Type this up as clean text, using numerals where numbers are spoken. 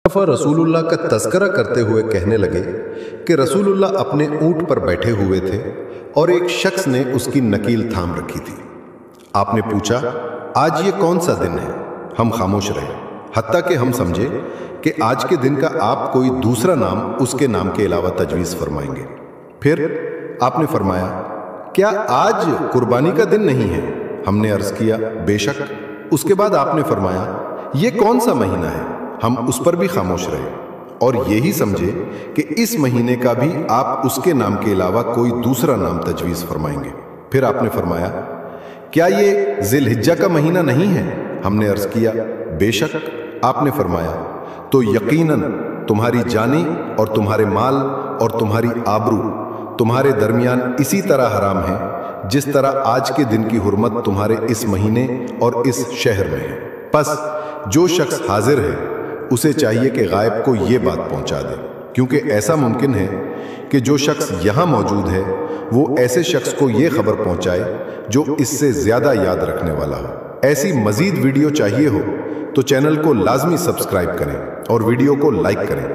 दफा रसूलुल्लाह का तज़किरा करते हुए कहने लगे कि रसूलुल्लाह अपने ऊंट पर बैठे हुए थे और एक शख्स ने उसकी नकील थाम रखी थी। आपने पूछा, आज ये कौन सा दिन है? हम खामोश रहे, हत्ता कि हम समझे कि आज के दिन का आप कोई दूसरा नाम उसके नाम के अलावा तजवीज़ फरमाएंगे। फिर आपने फरमाया, क्या आज कुर्बानी का दिन नहीं है? हमने अर्ज़ किया, बेशक। उसके बाद आपने फरमाया, ये कौन सा महीना है? हम उस पर भी खामोश रहे और यही समझे कि इस महीने का भी आप उसके नाम के अलावा कोई दूसरा नाम तजवीज़ फरमाएंगे। फिर आपने फरमाया, क्या ये ज़िलहिज्जा का महीना नहीं है? हमने अर्ज़ किया, बेशक। आपने फरमाया, तो यकीनन तुम्हारी जानी और तुम्हारे माल और तुम्हारी आबरू तुम्हारे दरमियान इसी तरह हराम है जिस तरह आज के दिन की हुर्मत तुम्हारे इस महीने और इस शहर में है। बस जो शख्स हाजिर है उसे चाहिए कि गायब को ये बात पहुंचा दे, क्योंकि ऐसा मुमकिन है कि जो शख्स यहाँ मौजूद है वो ऐसे शख्स को ये खबर पहुंचाए जो इससे ज़्यादा याद रखने वाला हो। ऐसी मज़ीद वीडियो चाहिए हो तो चैनल को लाजमी सब्सक्राइब करें और वीडियो को लाइक करें।